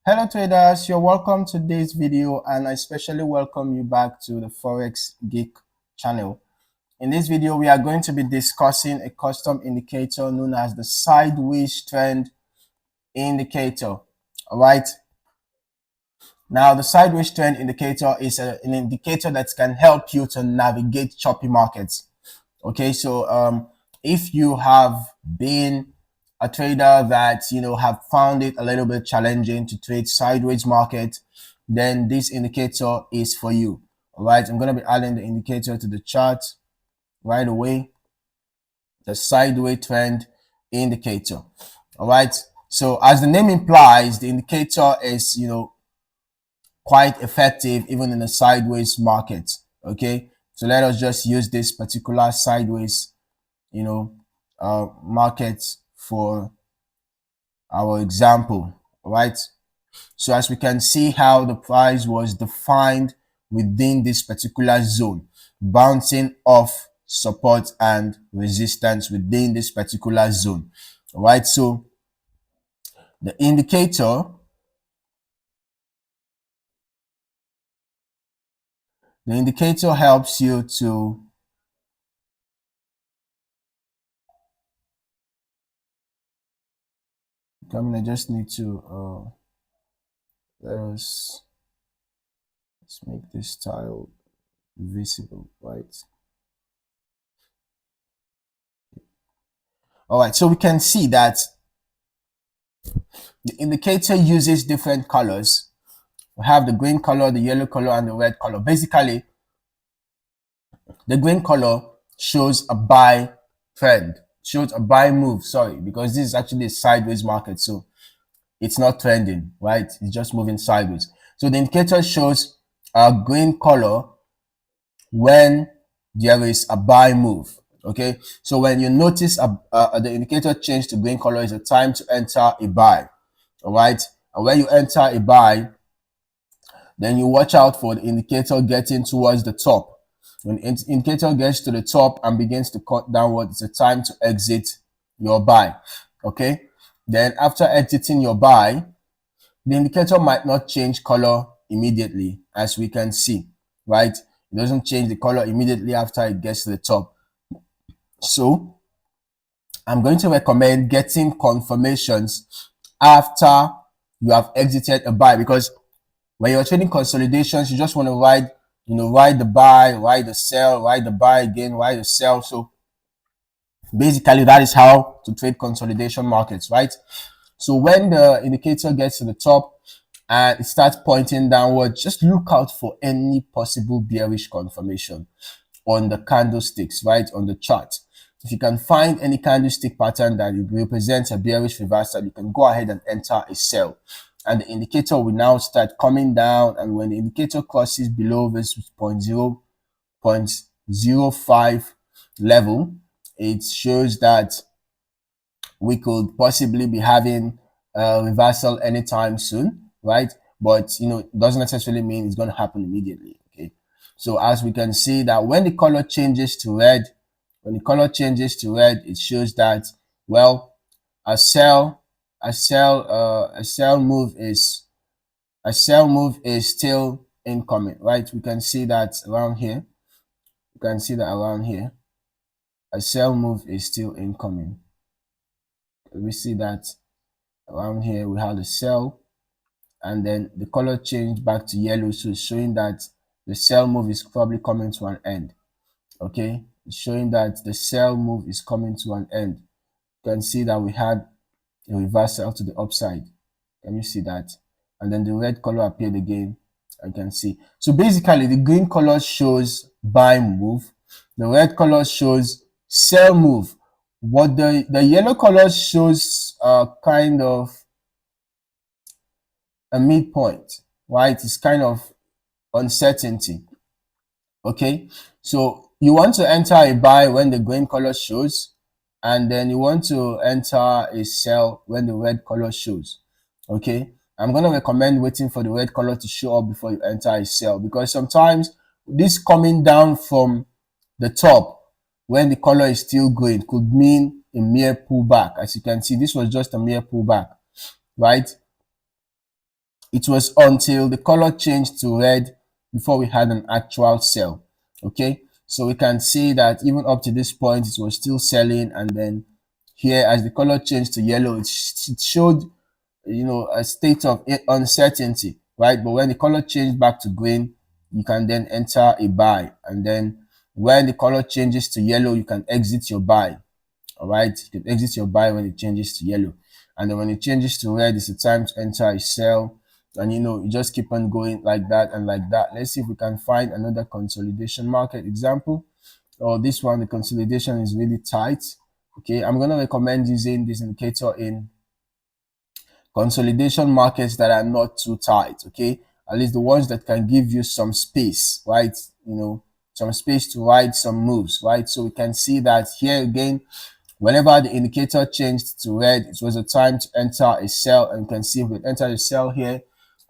Hello traders, you're welcome to today's video and I especially welcome you back to the Forex Geek channel. In this video, we are going to be discussing a custom indicator known as the sideways trend indicator. All right. Now, the sideways trend indicator is an indicator that can help you to navigate choppy markets. Okay, so if you have been a trader that have found it a little bit challenging to trade sideways market, then this indicator is for you. All right, I'm going to be adding the indicator to the chart right away. The sideways trend indicator. All right, so as the name implies, the indicator is quite effective even in a sideways market. Okay, so let us just use this particular sideways market for our example. All right, so as we can see how the price was defined within this particular zone, bouncing off support and resistance within this particular zone. All right, so the indicator helps you to I just need to let's make this tile visible, right? All right, so we can see that the indicator uses different colors. We have the green color, the yellow color, and the red color. Basically, the green color shows a buy trend, shows a buy move, sorry, because this is actually a sideways market, so it's not trending, right? It's just moving sideways. So the indicator shows a green color when there is a buy move. Okay, so when you notice the indicator change to green color, is a time to enter a buy. All right, and when you enter a buy, then you watch out for the indicator getting towards the top. When the indicator gets to the top and begins to cut downward, it's a time to exit your buy. Okay, then after exiting your buy, the indicator might not change color immediately, as we can see, right? It doesn't change the color immediately after it gets to the top. So I'm going to recommend getting confirmations after you have exited a buy, because when you're trading consolidations, you just want to ride the buy, ride the sell, ride the buy again, ride the sell. So basically that is how to trade consolidation markets, right? So when the indicator gets to the top and it starts pointing downward, just look out for any possible bearish confirmation on the candlesticks, right, on the chart. If you can find any candlestick pattern that represents a bearish reversal, you can go ahead and enter a sell. And the indicator will now start coming down. And when the indicator crosses below this 0.05 level, it shows that we could possibly be having a reversal anytime soon, right? But it doesn't necessarily mean it's going to happen immediately. Okay, so as we can see that when the color changes to red, it shows that, well, a sell move is still incoming, right? We can see that around here. A sell move is still incoming. We see that around here we have the sell, and then the color changed back to yellow, so it's showing that the sell move is probably coming to an end. Okay, it's showing that the sell move is coming to an end. You can see that we had a reversal to the upside. Can you see that? And then the red color appeared again. I can see. So basically, the green color shows buy move, the red color shows sell move. What the yellow color shows kind of a midpoint, right? It's kind of uncertainty. Okay, so you want to enter a buy when the green color shows, and then you want to enter a sell when the red color shows. Okay, I'm going to recommend waiting for the red color to show up before you enter a sell, because sometimes this coming down from the top when the color is still green could mean a mere pullback. As you can see, this was just a mere pullback, right? It was until the color changed to red before we had an actual sell. Okay, so we can see that even up to this point it was still selling, and then here as the color changed to yellow, it showed, you know, a state of uncertainty, right? But when the color changed back to green, you can then enter a buy, and then when the color changes to yellow, you can exit your buy. All right, you can exit your buy when it changes to yellow, and then when it changes to red, it's a time to enter a sell. And you know, you just keep on going like that and like that. Let's see if we can find another consolidation market example. Or this one, the consolidation is really tight. Okay, I'm going to recommend using this indicator in consolidation markets that are not too tight. Okay, at least the ones that can give you some space, right? You know, some space to ride some moves, right? So we can see that here again, whenever the indicator changed to red, it was a time to enter a sell. And you can see if we enter a sell here,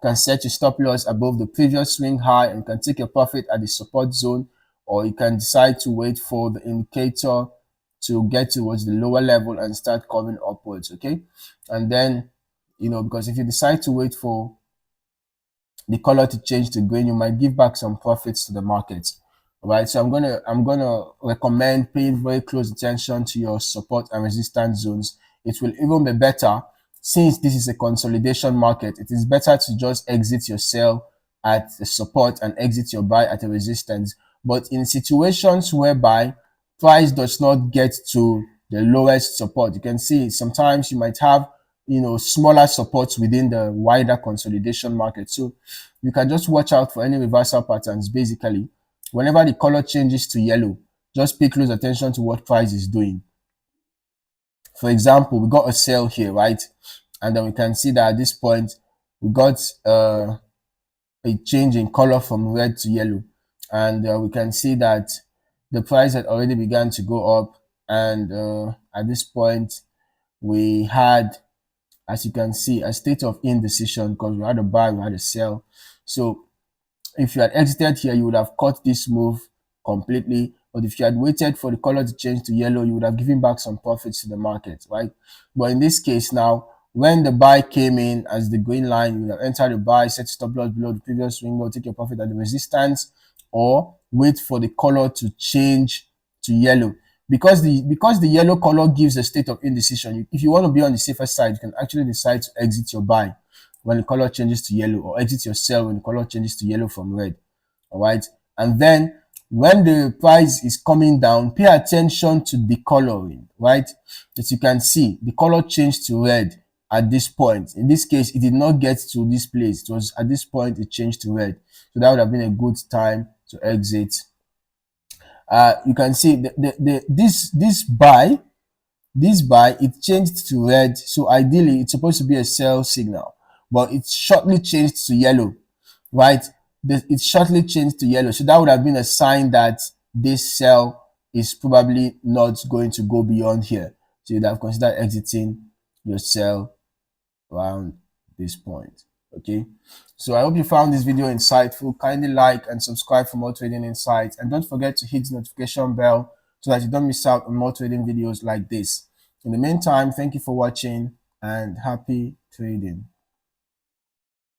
you can set your stop loss above the previous swing high and can take your profit at the support zone, or you can decide to wait for the indicator to get towards the lower level and start coming upwards. Okay, and then, you know, because if you decide to wait for the color to change to green, you might give back some profits to the market. Right, so I'm gonna recommend paying very close attention to your support and resistance zones. It will even be better, since this is a consolidation market, it is better to just exit your sell at the support and exit your buy at a resistance. But in situations whereby price does not get to the lowest support, you can see sometimes you might have, you know, smaller supports within the wider consolidation market. So you can just watch out for any reversal patterns. Basically, whenever the color changes to yellow, just pay close attention to what price is doing. For example, we got a sell here, right? And then we can see that at this point, we got a change in color from red to yellow. And we can see that the price had already begun to go up. And at this point, we had, as you can see, a state of indecision because we had a buy, we had a sell. So if you had exited here, you would have caught this move completely. But if you had waited for the color to change to yellow, you would have given back some profits to the market, right? But in this case now, when the buy came in as the green line, you would have entered the buy, set stop loss below the previous window, take your profit at the resistance, or wait for the color to change to yellow. Because the yellow color gives a state of indecision. If you want to be on the safer side, you can actually decide to exit your buy when the color changes to yellow, or exit your sell when the color changes to yellow from red. All right, and then when the price is coming down, pay attention to the coloring, right? As you can see, the color changed to red at this point. In this case, it did not get to this place. It was at this point it changed to red, so that would have been a good time to exit. You can see this buy, it changed to red. So ideally it's supposed to be a sell signal, but it shortly changed to yellow, right? It shortly changed to yellow, so that would have been a sign that this sell is probably not going to go beyond here. So you'd have considered exiting your sell around this point. Okay, so I hope you found this video insightful. Kindly like and subscribe for more trading insights, and don't forget to hit the notification bell so that you don't miss out on more trading videos like this. In the meantime, thank you for watching and happy trading.